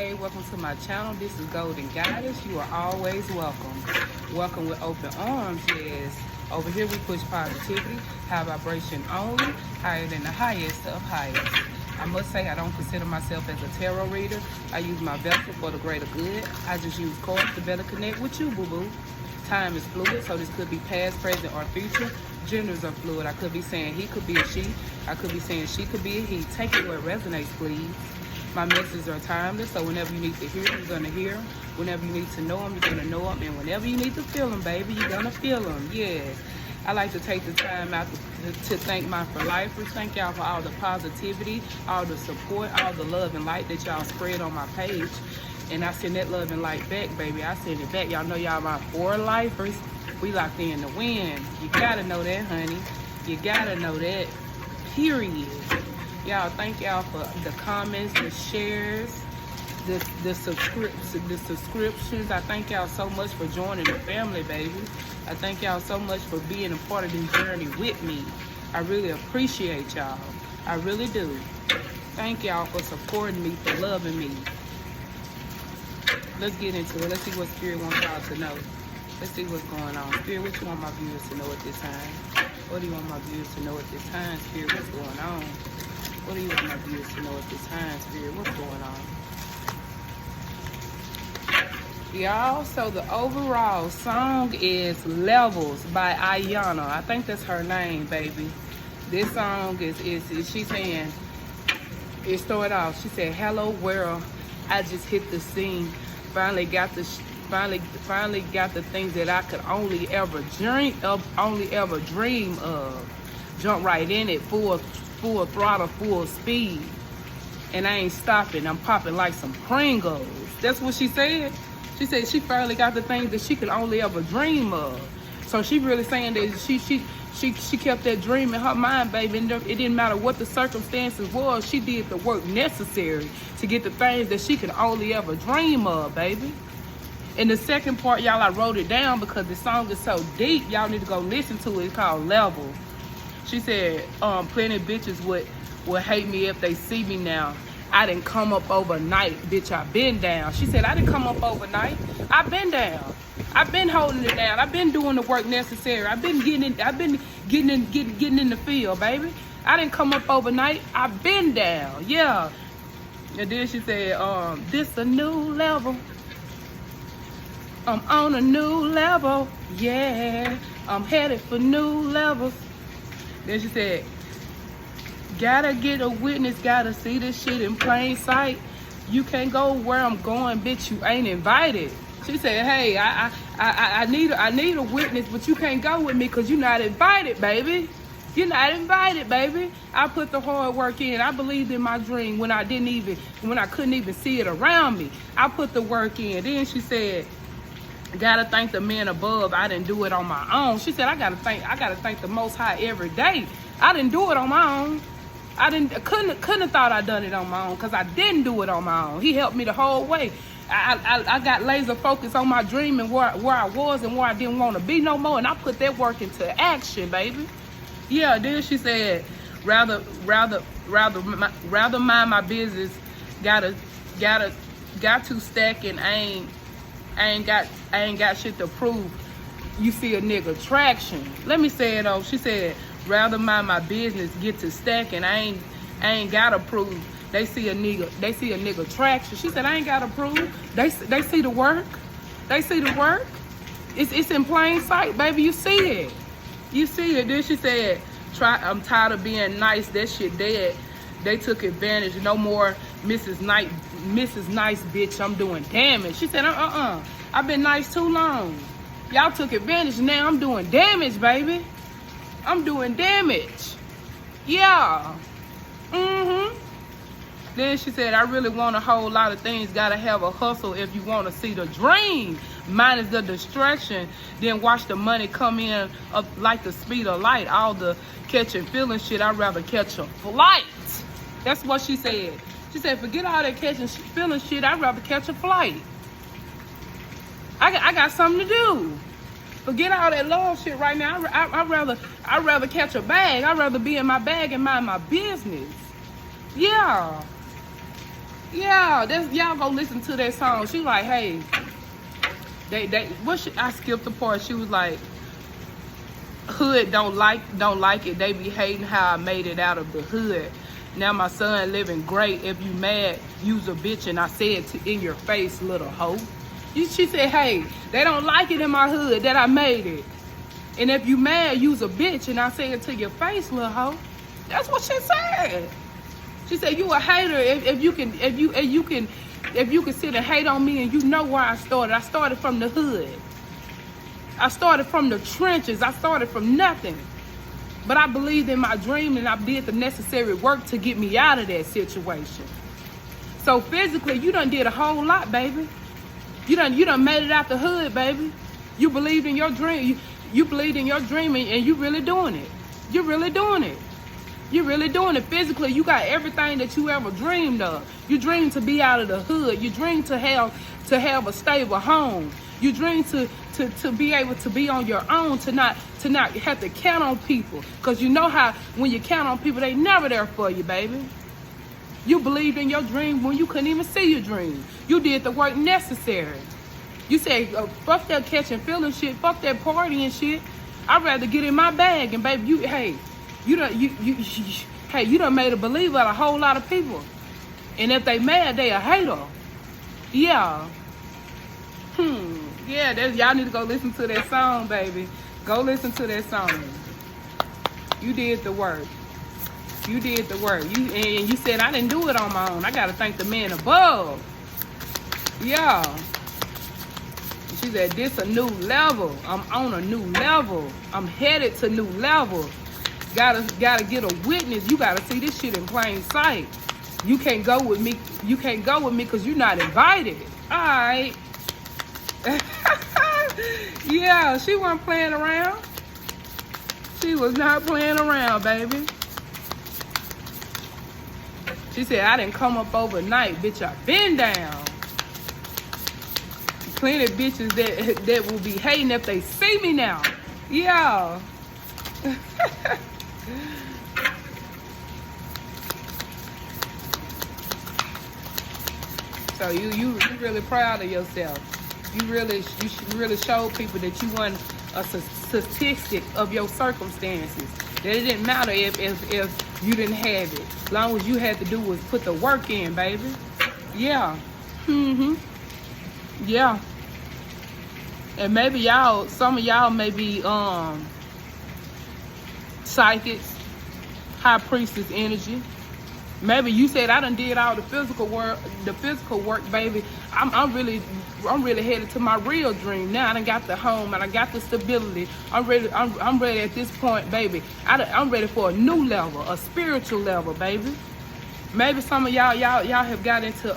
Hey, welcome to my channel. This is Golden Goddess. You are always welcome. Welcome with open arms. Yes, over here we push positivity, high vibration only, higher than the highest of highest. I must say I don't consider myself as a tarot reader. I use my vessel for the greater good. I just use cards to better connect with you, boo-boo. Time is fluid, so this could be past, present, or future. Genders are fluid. I could be saying he could be a she. I could be saying she could be a he. Take it where it resonates, please. My messages are timeless, so whenever you need to hear them, you're going to hear them. Whenever you need to know them, you're going to know them. And whenever you need to feel them, baby, you're going to feel them. Yes. I like to take the time out to thank my for-lifers. Thank y'all for all the positivity, all the support, all the love and light that y'all spread on my page. And I send that love and light back, baby. I send it back. Y'all know y'all my for-lifers. We locked in to win. You got to know that, honey. You got to know that, period. Y'all, thank y'all for the comments, the shares, the subscriptions. I thank y'all so much for joining the family, baby. I thank y'all so much for being a part of this journey with me. I really appreciate y'all. I really do. Thank y'all for supporting me, for loving me. Let's get into it. Let's see what Spirit wants y'all to know. Let's see what's going on. Spirit, what you want my viewers to know at this time? What do you want my viewers to know at this time? Spirit, what's going on? What do you want my viewers to know at this time, Spirit? What's going on? Y'all, so the overall song is Levels by Ayana. I think that's her name, baby. This song is she's saying, it started off, she said, hello world, I just hit the scene. Finally got the things that I could only ever dream of. Jump right in it, full throttle, full speed. And I ain't stopping. I'm popping like some Pringles. That's what she said. She said she finally got the things that she could only ever dream of. So she really saying that she kept that dream in her mind, baby. And it didn't matter what the circumstances was. She did the work necessary to get the things that she could only ever dream of, baby. And the second part, y'all, I wrote it down because the song is so deep. Y'all need to go listen to it. It's called Levels. She said, plenty of bitches would hate me if they see me now. I didn't come up overnight, bitch, I been down. She said, I didn't come up overnight. I been down. I've been holding it down. I've been doing the work necessary. I've been getting in the field, baby. I didn't come up overnight. I've been down. Yeah. And then she said, this a new level. I'm on a new level. Yeah. I'm headed for new levels. Then she said, gotta get a witness, gotta see this shit in plain sight. You can't go where I'm going, bitch, you ain't invited. She said, hey, I need a witness, but you can't go with me because you're not invited, baby. You're not invited, baby. I put the hard work in. I believed in my dream when I couldn't even see it around me. I put the work in. Then she said, gotta thank the men above. I didn't do it on my own. She said, I gotta thank the Most High every day. I didn't do it on my own. Couldn't have thought I'd done it on my own because I didn't do it on my own. He helped me the whole way. I got laser focused on my dream and where I was and where I didn't want to be no more, and I put that work into action, baby. Yeah. Then she said, rather mind my business. Got to stack and I ain't got shit to prove. You see a nigga traction. Let me say it though. She said, rather mind my business, get to stack and I ain't gotta prove. They see a nigga traction. She said, I ain't gotta prove. They see the work. They see the work. It's in plain sight, baby. You see it. You see it. Then she said, I'm tired of being nice. That shit dead. They took advantage. No more Mrs. Nice bitch. I'm doing damage. She said, I've been nice too long. Y'all took advantage. Now I'm doing damage, baby. I'm doing damage. Yeah. Then she said, I really want a whole lot of things. Gotta have a hustle if you want to see the dream. Minus the distraction. Then watch the money come in up like the speed of light. All the catch and feeling shit, I'd rather catch a flight. That's what she said. She said, forget all that catching feeling shit. I'd rather catch a flight. I got something to do. Forget all that love shit right now. I'd rather catch a bag. I'd rather be in my bag and mind my business. Yeah. Yeah, that's, y'all go listen to that song. She like, hey, I skipped the part. She was like, hood don't like it. They be hating how I made it out of the hood. Now my son living great. If you mad, use a bitch. And I said in your face, little hoe. She said, hey, they don't like it in my hood that I made it. And if you mad, use a bitch. And I said it to your face, little hoe. That's what she said. She said, you a hater if you can sit and hate on me, and you know where I started. I started from the hood. I started from the trenches. I started from nothing. But I believed in my dream, and I did the necessary work to get me out of that situation. So physically, you done did a whole lot, baby. You done made it out the hood, baby. You believed in your dream. You believed in your dream, and you really doing it. You're really doing it. You're really doing it. Physically, you got everything that you ever dreamed of. You dreamed to be out of the hood. You dreamed to have a stable home. You dreamed to be able to be on your own, to not have to count on people. Because you know how when you count on people, they never there for you, baby. You believed in your dream when you couldn't even see your dream. You did the work necessary. You said, fuck that catching feeling shit, fuck that partying shit. I'd rather get in my bag, and baby, you done made a believer out of a whole lot of people. And if they mad, they a hater. Yeah. Yeah, y'all need to go listen to that song, baby. Go listen to that song. You did the work. You did the work. And you said, I didn't do it on my own. I got to thank the man above. Yeah. She said, this a new level. I'm on a new level. I'm headed to new level. Gotta get a witness. You gotta see this shit in plain sight. You can't go with me. You can't go with me because you're not invited. All right. Yeah, she wasn't playing around. She was not playing around, baby. She said, I didn't come up overnight, bitch. I been down. Plenty of bitches that will be hating if they see me now. Yeah. So you really proud of yourself. You should really show people that you weren't a statistic of your circumstances. That it didn't matter if you didn't have it. As long as you had to do was put the work in, baby. Yeah. Yeah. And maybe some of y'all may be psychics, high priestess energy. Maybe you said, I done did all the physical work, baby. I'm really headed to my real dream now. I done got the home and I got the stability. I'm ready at this point, baby. I'm ready for a new level, a spiritual level, baby. Maybe some of y'all have got into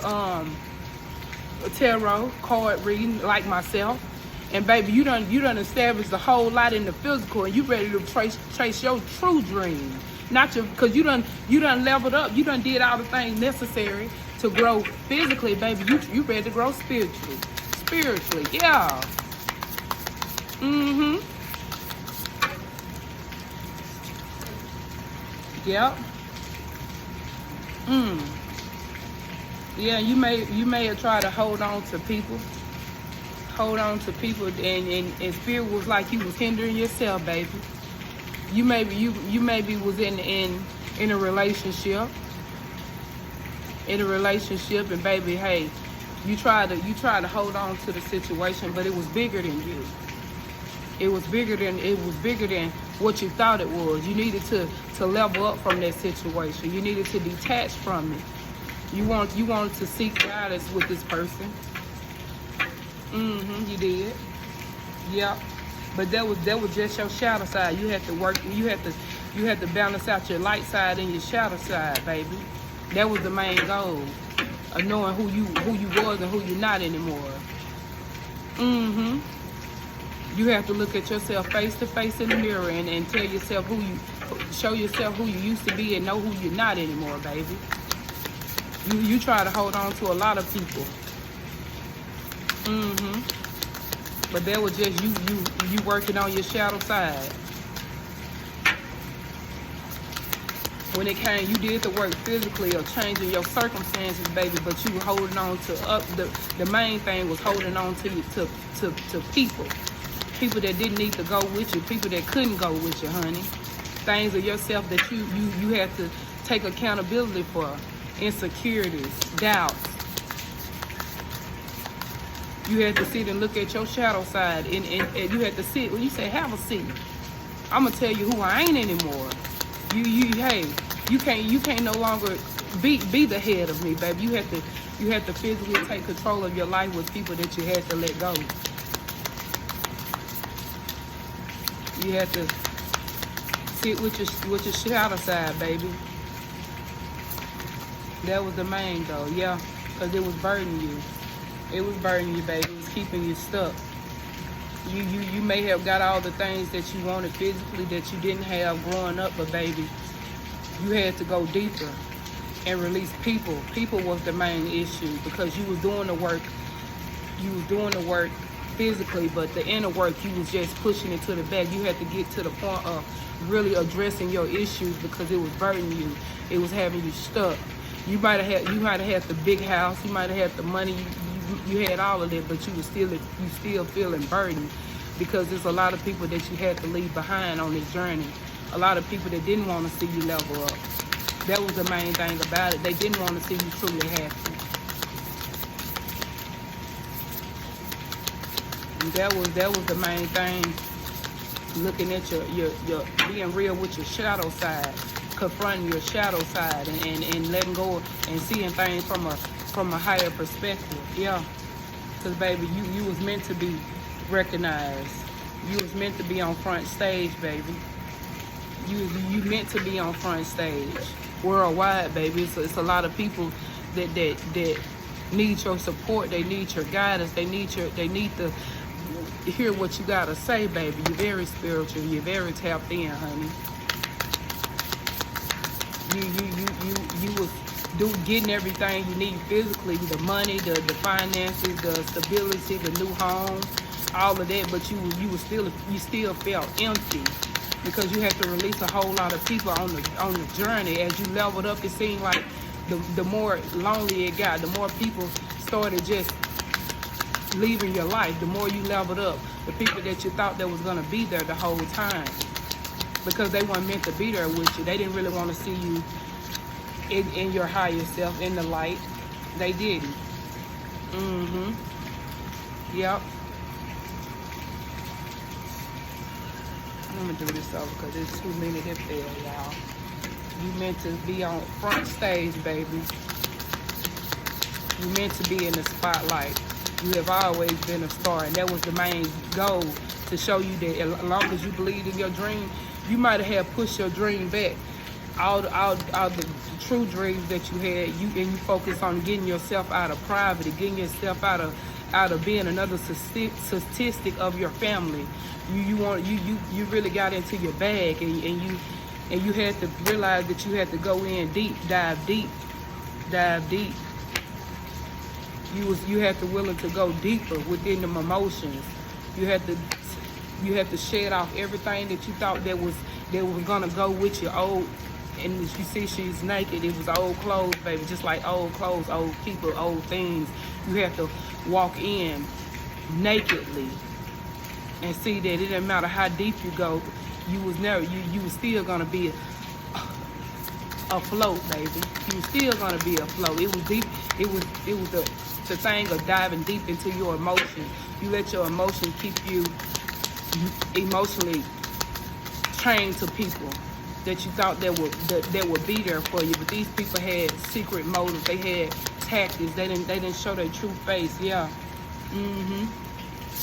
tarot card reading like myself. And baby, you done established a whole lot in the physical, and you ready to trace your true dream. Not your, because you done leveled up. You done did all the things necessary to grow physically, baby. You ready to grow spiritually. Yeah. Yep. Yeah, you may have tried to hold on to people. And spirit was like you was hindering yourself, baby. You maybe was in a relationship. And baby, hey, you tried to hold on to the situation, but it was bigger than you. It was bigger than what you thought it was. You needed to level up from that situation. You needed to detach from it. You wanted to seek guidance with this person. You did. Yep. But that was just your shadow side. You had to work. You had to balance out your light side and your shadow side, baby. That was the main goal of knowing who you was and who you're not anymore. You have to look at yourself face to face in the mirror and tell yourself show yourself who you used to be and know who you're not anymore, baby. You try to hold on to a lot of people. But that was just you working on your shadow side. When it came, you did the work physically of changing your circumstances, baby, but you were holding on to the main thing was holding on to you to people that didn't need to go with you, people that couldn't go with you, honey. Things of yourself that you had to take accountability for, insecurities, doubts. You had to sit and look at your shadow side, and you had to sit. When you say have a seat, I'm gonna tell you who I ain't anymore. Hey, you can't no longer be the head of me, baby. You have to physically take control of your life with people that you had to let go. You have to sit with your shadow side, baby. That was the main goal, yeah, because it was burdening you. It was burdening you, baby. It was keeping you stuck. You may have got all the things that you wanted physically that you didn't have growing up, but baby, you had to go deeper and release people. People was the main issue because you was doing the work. You was doing the work physically, but the inner work, you was just pushing it to the back. You had to get to the point of really addressing your issues because it was burdening you. It was having you stuck. You might have had the big house. You might have had the money. You had all of that, but you still feeling burdened because there's a lot of people that you had to leave behind on this journey. A lot of people that didn't want to see you level up. That was the main thing about it. They didn't want to see you truly happy. And that was the main thing. Looking at your being real with your shadow side, confronting your shadow side, and letting go and seeing things from a higher perspective. Yeah, because baby, you was meant to be recognized. You was meant to be on front stage, baby. You meant to be on front stage worldwide, baby. It's a lot of people that need your support. They need your guidance. They need to hear what you gotta say, baby. You're very spiritual. You're very tapped in, honey. You was getting everything you need physically, the money, the finances, the stability, the new home, all of that, but you still felt empty because you had to release a whole lot of people on the journey. As you leveled up, it seemed like the more lonely it got, the more people started just leaving your life. The more you leveled up, the people that you thought that was gonna be there the whole time, because they weren't meant to be there with you. They didn't really want to see you in your higher self, in the light. They didn't. Yep. I'm gonna do this over because there's too many hip there, y'all. You meant to be on front stage, baby. You meant to be in the spotlight. You have always been a star, and that was the main goal, to show you that as long as you believed in your dream, you might have pushed your dream back. All the true dreams that you had, you focus on getting yourself out of poverty, getting yourself out of being another statistic of your family. You really got into your bag, and you had to realize that you had to go in deep, dive deep. You had to willing to go deeper within them emotions. You had to shed off everything that you thought that was gonna go with your old. And as you see, she's naked. It was old clothes, baby, just like old clothes, old people, old things. You have to walk in nakedly and see that it didn't matter how deep you go, you was still gonna be afloat, baby. You was still gonna be afloat. It was deep. It was the thing of diving deep into your emotions. You let your emotions keep you emotionally trained to people that you thought that would be there for you, but these people had secret motives. They had tactics. They didn't show their true face. Yeah.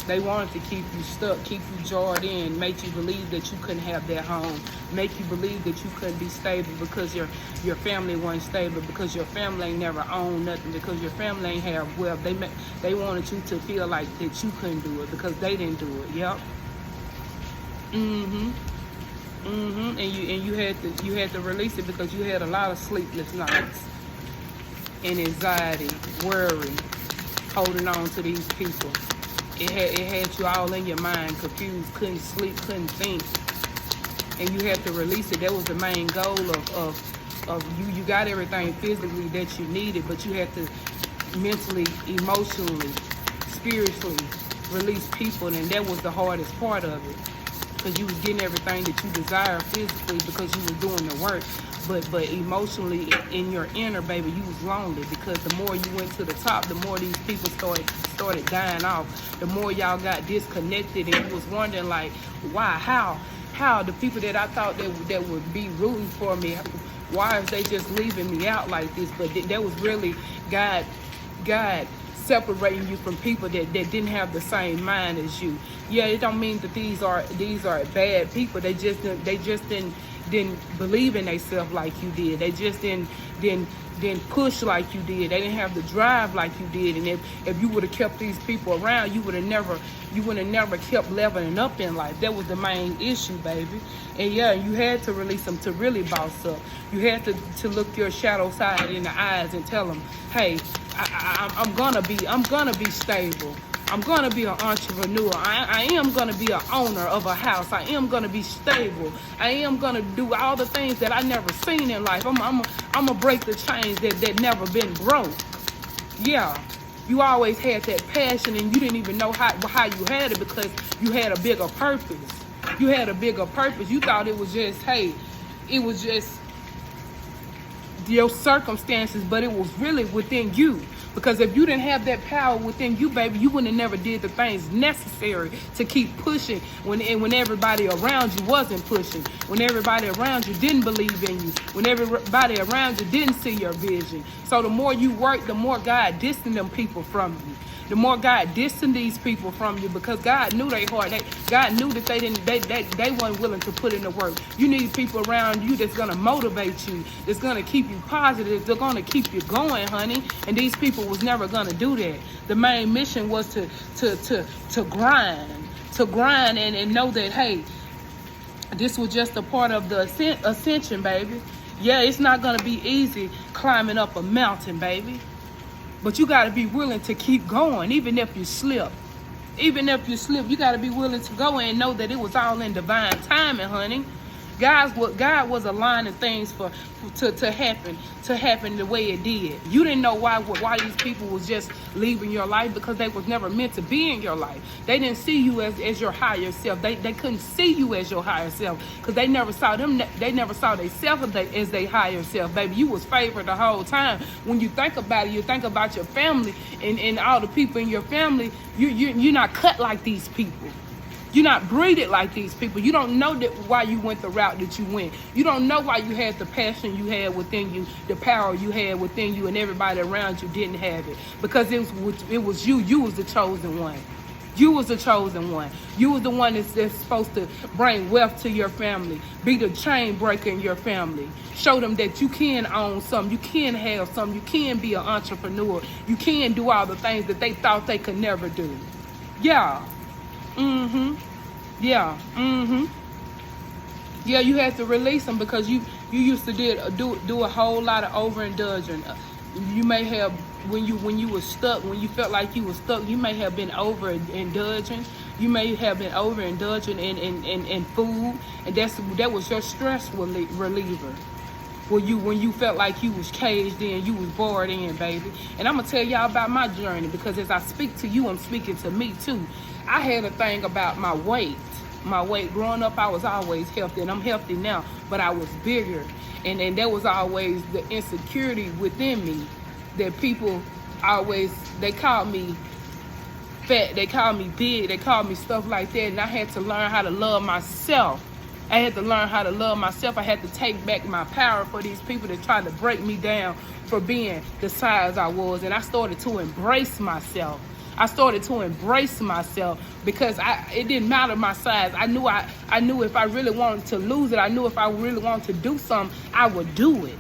They wanted to keep you stuck, keep you jarred in, make you believe that you couldn't have that home, make you believe that you couldn't be stable because your family wasn't stable, because your family ain't never owned nothing, because your family ain't have wealth. They wanted you to feel like that you couldn't do it because they didn't do it. Yep. And you had to release it because you had a lot of sleepless nights and anxiety, worry, holding on to these people. It had you all in your mind, confused, couldn't sleep, couldn't think, and you had to release it. That was the main goal of of you. You got everything physically that you needed, but you had to mentally, emotionally, spiritually release people, and that was the hardest part of it. Because you was getting everything that you desire physically because you was doing the work, but emotionally in your inner, baby, you was lonely, because the more you went to the top, the more these people started dying off. The more y'all got disconnected, and you was wondering like, why, how the people that I thought that would be rooting for me, why is they just leaving me out like this? But that was really God separating you from people that didn't have the same mind as you. Yeah, it don't mean that these are bad people. They just didn't believe in themselves like you did. They just didn't push like you did. They didn't have the drive like you did. And if you would have kept these people around, you would have never kept leveling up in life. That was the main issue, baby. And yeah, you had to release them to really boss up. You had to look your shadow side in the eyes and tell them, hey, I'm gonna be stable. I'm gonna be an entrepreneur. I am gonna be an owner of a house. I am gonna be stable. I am gonna do all the things that I never seen in life. I'm gonna break the chains that never been broke. Yeah, you always had that passion, and you didn't even know how you had it, because you had a bigger purpose. You had a bigger purpose. You thought it was just, hey, it was just your circumstances, but it was really within you. Because if you didn't have that power within you, baby, you wouldn't have never did the things necessary to keep pushing when everybody around you wasn't pushing, when everybody around you didn't believe in you, when everybody around you didn't see your vision. So the more you work, the more God distanced them people from you. The more God distanced these people from you, because God knew their heart. God knew that they weren't willing to put in the work. You need people around you that's gonna motivate you, that's gonna keep you positive, they're gonna keep you going, honey. And these people was never gonna do that. The main mission was to grind and know that, hey, this was just a part of the ascension, baby. Yeah, it's not gonna be easy climbing up a mountain, baby. But you got to be willing to keep going, even if you slip. Even if you slip, you got to be willing to go and know that it was all in divine timing, honey. God was aligning things to happen the way it did. You didn't know why these people was just leaving your life, because they was never meant to be in your life. They didn't see you as your higher self. They couldn't see you as your higher self, because they never saw themselves as their higher self. Baby, you was favored the whole time. When you think about it, you think about your family and all the people in your family. You're not cut like these people. You're not breeded like these people. You don't know why you went the route that you went. You don't know why you had the passion you had within you, the power you had within you, and everybody around you didn't have it. Because it was you. You was the chosen one. You was the chosen one. You was the one that's supposed to bring wealth to your family, be the chain breaker in your family. Show them that you can own something, you can have something, you can be an entrepreneur, you can do all the things that they thought they could never do. Yeah. Yeah. Yeah, you had to release them, because you used to do a whole lot of overindulging. You may have, when you were stuck, when you felt like you were stuck, you may have been overindulging. You may have been overindulging in food, and that was your stress reliever. When you felt like you was caged in, you was bored in, baby. And I'm gonna tell y'all about my journey, because as I speak to you, I'm speaking to me too. I had a thing about my weight. My weight, growing up, I was always healthy, and I'm healthy now, but I was bigger. And there was always the insecurity within me that people always, they called me fat, they called me big, they called me stuff like that. And I had to learn how to love myself. I had to learn how to love myself. I had to take back my power for these people that tried to break me down for being the size I was. And I started to embrace myself. Because it didn't matter my size. I knew if I really wanted to lose it, I knew if I really wanted to do something, I would do it.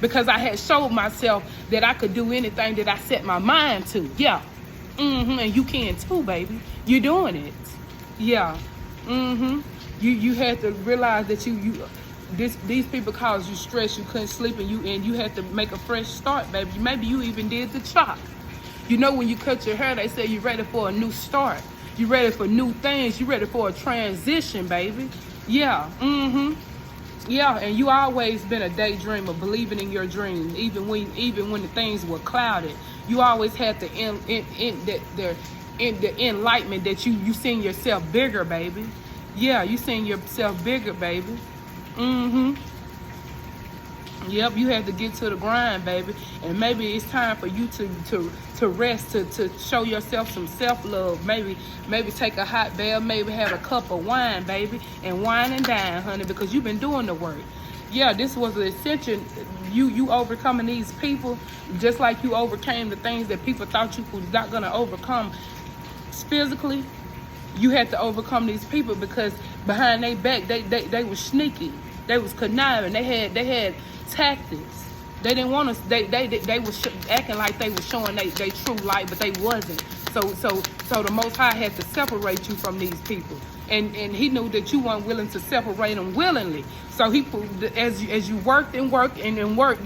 Because I had showed myself that I could do anything that I set my mind to. Yeah. And you can too, baby. You're doing it. Yeah. You had to realize that these people caused you stress, you couldn't sleep, and you had to make a fresh start, baby. Maybe you even did the chop. You know, when you cut your hair, they say you're ready for a new start. You're ready for new things. You're ready for a transition, baby. Yeah. Yeah, and you always been a daydreamer, believing in your dreams, even when the things were clouded. You always had the enlightenment that you seen yourself bigger, baby. Yeah, you seen yourself bigger, baby. Mm-hmm. Yep, you had to get to the grind, baby. And maybe it's time for you to rest, to show yourself some self-love. Maybe take a hot bath, maybe have a cup of wine, baby, and wine and dine, honey, because you've been doing the work. Yeah, this was an ascension. You overcoming these people, just like you overcame the things that people thought you was not gonna overcome physically. You had to overcome these people because behind their back, they were sneaky. They was conniving. They had tactics. They didn't want us. They was acting like they was showing they true light, but they wasn't. So the Most High had to separate you from these people, and He knew that you weren't willing to separate them willingly. So He as you worked and worked,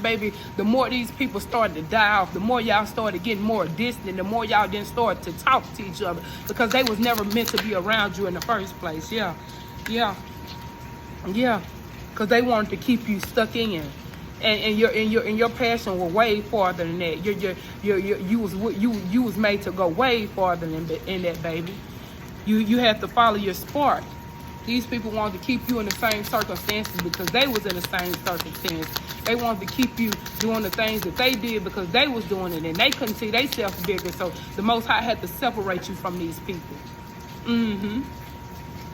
baby, the more these people started to die off, the more y'all started getting more distant, the more y'all didn't start to talk to each other because they was never meant to be around you in the first place. Yeah, because they wanted to keep you stuck in. And your passion was way farther than that. You was made to go way farther in that, baby. You had to follow your spark. These people wanted to keep you in the same circumstances because they was in the same circumstances. They wanted to keep you doing the things that they did because they was doing it and they couldn't see themselves bigger. So the Most High had to separate you from these people.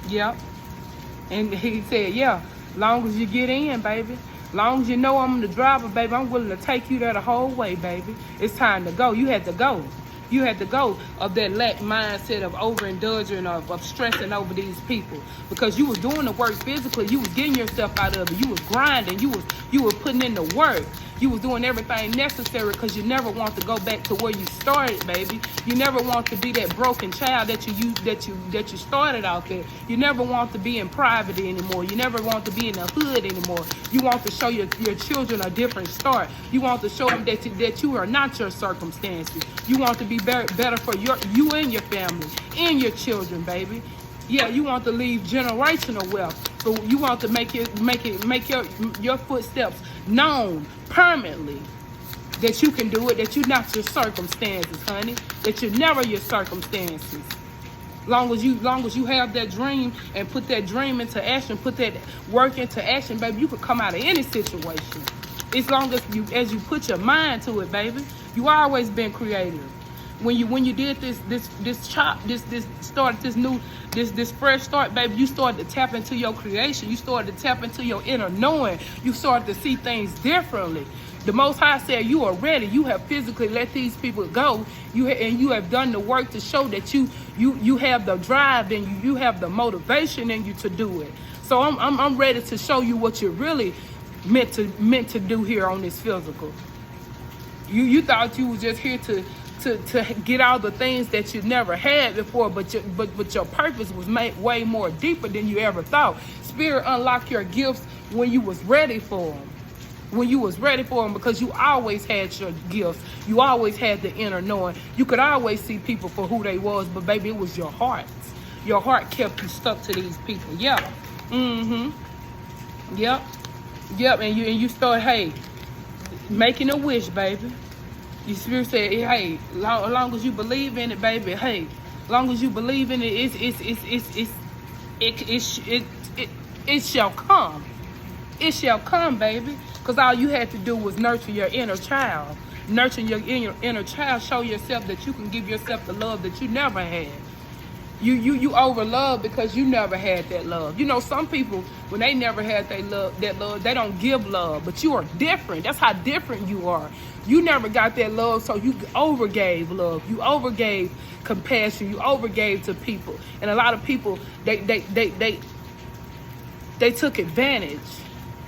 Yep. And He said, yeah, long as you get in, baby. Long as you know I'm the driver, baby, I'm willing to take you there the whole way, baby. It's time to go. You had to go. You had to go of that lack mindset of overindulging, of stressing over these people. Because you was doing the work physically. You was getting yourself out of it. You was grinding. You was putting in the work. You was doing everything necessary because you never want to go back to where you started, baby. You never want to be that broken child that you started out there. You never want to be in poverty anymore. You never want to be in the hood anymore. You want to show your children a different start. You want to show them that you are not your circumstances. You want to be better for you and your family and your children, baby. Yeah, you want to leave generational wealth. So you want to make your footsteps known permanently that you can do it, that you're not your circumstances, honey. That you're never your circumstances. Long as you have that dream and put that dream into action, put that work into action, baby, you could come out of any situation. As long as you put your mind to it, baby. You always been creative. When you did this fresh start, baby, you started to tap into your creation. You started to tap into your inner knowing. You started to see things differently. The Most High said you are ready. You have physically let these people go. You have done the work to show that you have the drive and you have the motivation in you to do it. So I'm ready to show you what you're really meant to do here on this physical. You thought you was just here to get all the things that you never had before, but your purpose was made way more deeper than you ever thought. Spirit unlocked your gifts when you was ready for them. When you was ready for them, because you always had your gifts. You always had the inner knowing. You could always see people for who they was, but baby, it was your heart. Your heart kept you stuck to these people. Yeah. Yep. And you start, hey, making a wish, baby. Your spirit said, hey, long as you believe in it, baby, hey, long as you believe in it, it shall come. It shall come, baby. Because all you had to do was nurture your inner child. Nurture your inner child, show yourself that you can give yourself the love that you never had. You over love because you never had that love. You know, some people, when they never had that love, they don't give love. But you are different. That's how different you are. You never got that love, so you overgave love. You overgave compassion. You overgave to people. And a lot of people, they took advantage.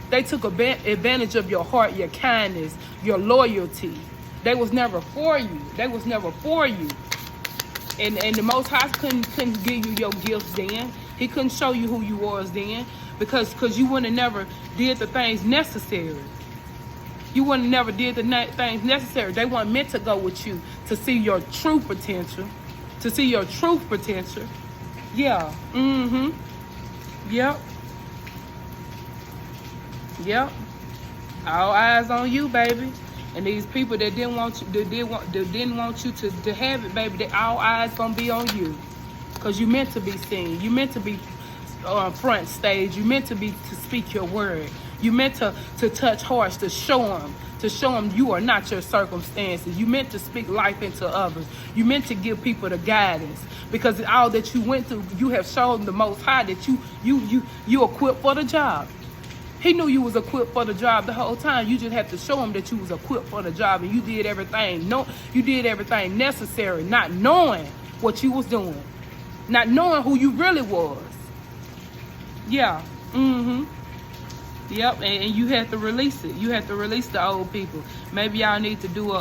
They took advantage of your heart, your kindness, your loyalty. They was never for you. They was never for you. And the Most High couldn't give you your gifts then. He couldn't show you who you was then because you wouldn't have never did the things necessary. You wouldn't have never did the things necessary. They weren't meant to go with you to see your true potential. To see your true potential. Yeah. Yep. Yep. All eyes on you, baby. And these people that didn't want you, that didn't want you to have it, baby, all eyes gonna be on you. Cause you meant to be seen. You meant to be on front stage. You meant to speak your word. You meant to touch hearts, to show them you are not your circumstances. You meant to speak life into others. You meant to give people the guidance. Because all that you went through, you have shown the Most High that you equipped for the job. He knew you was equipped for the job the whole time. You just had to show him that you was equipped for the job, and you did everything. No, you did everything necessary, not knowing what you was doing, not knowing who you really was. Yeah. Yep. And you had to release it. You had to release the old people. Maybe y'all need to do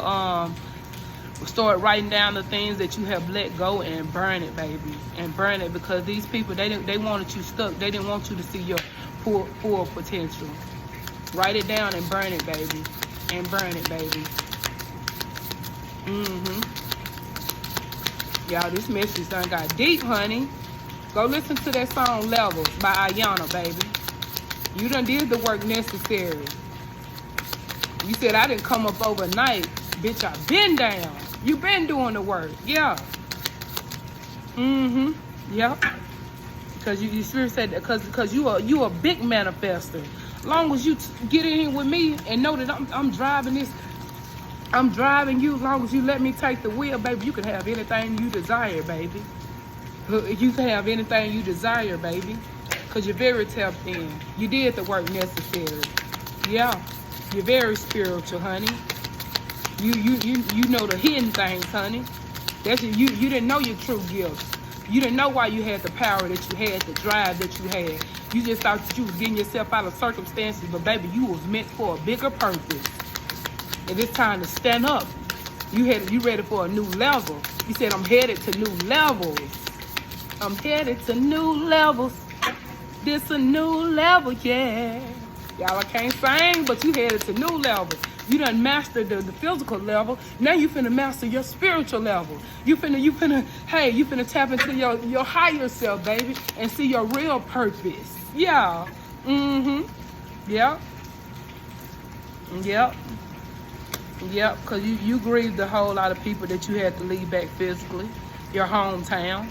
start writing down the things that you have let go and burn it, baby, and burn it, because these people they wanted you stuck. They didn't want you to see your full potential. Write it down and burn it, baby. And burn it, baby. Y'all, this message done got deep, honey. Go listen to that song Levels by Ayana, baby. You done did the work necessary. You said I didn't come up overnight. Bitch, I been down. You been doing the work. Yeah. Yep. Because you sure said that, because you a big manifester. Long as you get in here with me and know that I'm driving this, I'm driving you. As long as you let me take the wheel, baby, you can have anything you desire, baby. You can have anything you desire, baby. Because you're very tapped in. You did the work necessary. Yeah. You're very spiritual, honey. You know the hidden things, honey. That's you didn't know your true gifts. You didn't know why you had the power that you had, the drive that you had. You just thought that you was getting yourself out of circumstances, but baby, you was meant for a bigger purpose. And it's time to stand up. You ready for a new level. You said, I'm headed to new levels. I'm headed to new levels. This a new level, yeah. Y'all, I can't sing, but you headed to new levels. You done mastered the physical level. Now you finna master your spiritual level. You finna tap into your higher self, baby, and see your real purpose. Yeah. Yep. Yep. Because you grieved a whole lot of people that you had to leave back physically, your hometown.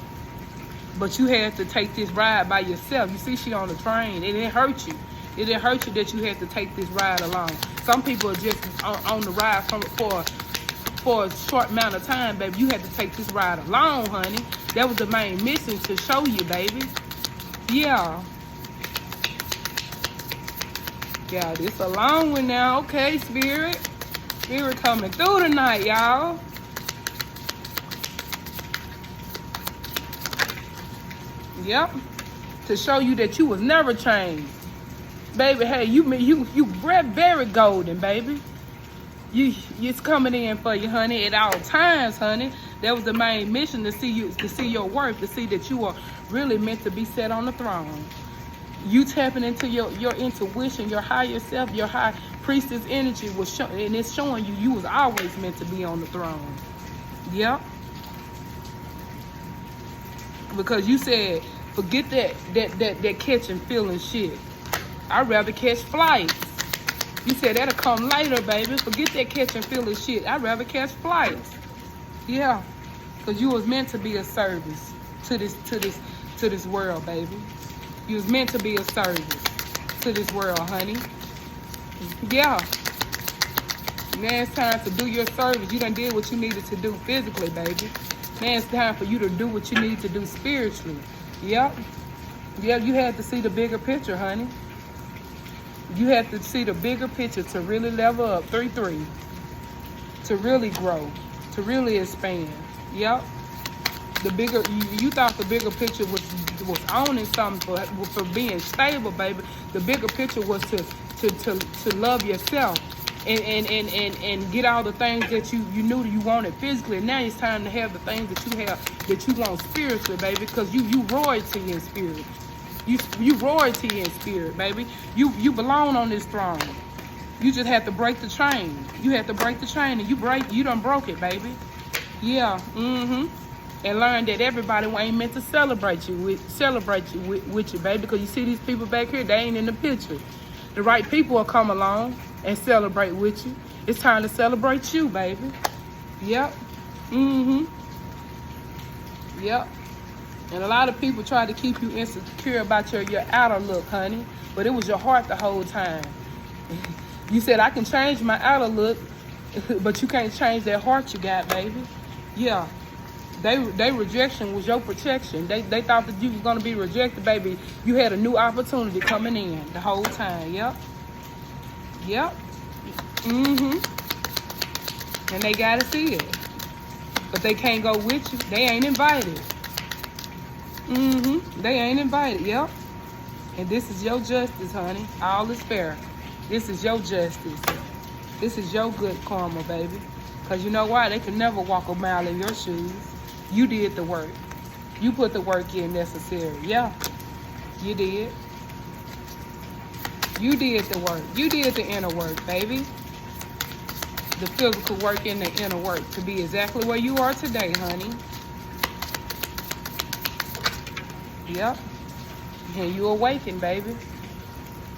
But you had to take this ride by yourself. You see, she on the train. It didn't hurt you. It didn't hurt you that you had to take this ride alone. Some people are just on the ride for a short amount of time, baby. You had to take this ride alone, honey. That was the main mission, to show you, baby. Yeah. Yeah, this a long one now. Okay, Spirit. Spirit coming through tonight, y'all. Yep. To show you that you was never changed. Baby, hey, you very golden, baby. It's coming in for you, honey, at all times, honey. That was the main mission, to see your worth, to see that you are really meant to be set on the throne. You tapping into your intuition, your higher self, your high priestess energy and it's showing you was always meant to be on the throne. Yep. Because you said, forget that catch and feeling shit. I'd rather catch flights. You said that'll come later, baby. Forget that catch and feeling shit. I'd rather catch flights. Yeah. Because you was meant to be a service to this world, baby. You was meant to be a service to this world, honey. Yeah. Now it's time to do your service. You done did what you needed to do physically, baby. Now it's time for you to do what you need to do spiritually. Yep. Yeah, you had to see the bigger picture, honey. You have to see the bigger picture to really level up, 3-3, to really grow, to really expand. Yep. The bigger, you thought the bigger picture was owning something for being stable, baby. The bigger picture was to love yourself and get all the things that you knew you wanted physically. Now it's time to have the things that you want spiritually, baby, because you royalty in spirit. You royalty in spirit, baby. You belong on this throne. You just have to break the chain. You have to break the chain, and you done broke it, baby. Yeah. And learn that everybody ain't meant to celebrate you with you, baby. Because you see these people back here, they ain't in the picture. The right people will come along and celebrate with you. It's time to celebrate you, baby. Yep. Yep. And a lot of people try to keep you insecure about your outer look, honey. But it was your heart the whole time. You said, I can change my outer look, but you can't change that heart you got, baby. Yeah. They rejection was your protection. They thought that you was gonna be rejected, baby. You had a new opportunity coming in the whole time. Yep. Yep. And they gotta see it. But they can't go with you. They ain't invited. They ain't invited. Yep. And this is your justice, honey. All is fair. This is your justice. This is your good karma, baby. Because you know why? They can never walk a mile in your shoes. You did the work. You put the work in necessary. Yeah, you did. You did the work. You did the inner work, baby. The physical work and the inner work to be exactly where you are today, honey. Yep. And you awaken, baby.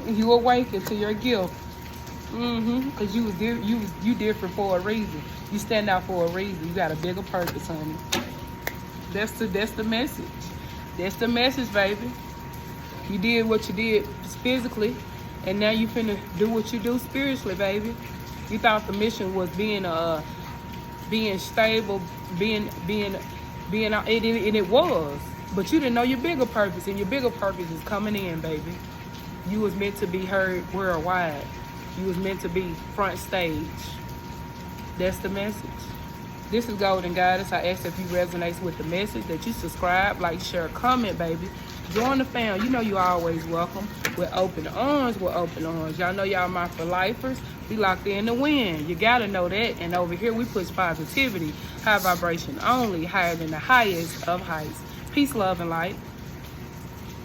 You awaken to your gift. Because you different for a reason. You stand out for a reason. You got a bigger purpose, honey. That's the message. That's the message, baby. You did what you did physically, and now you finna do what you do spiritually, baby. You thought the mission was being stable, being out, and it was. But you didn't know your bigger purpose, and your bigger purpose is coming in, baby. You was meant to be heard worldwide. You was meant to be front stage. That's the message. This is Golden Goddess. I ask if you resonate with the message, that you subscribe, like, share, comment, baby. Join the fam. You know you always welcome. With open arms, Y'all know y'all my for lifers. We locked in to win. You gotta know that. And over here we push positivity. High vibration only. Higher than the highest of heights. Peace, love, and light.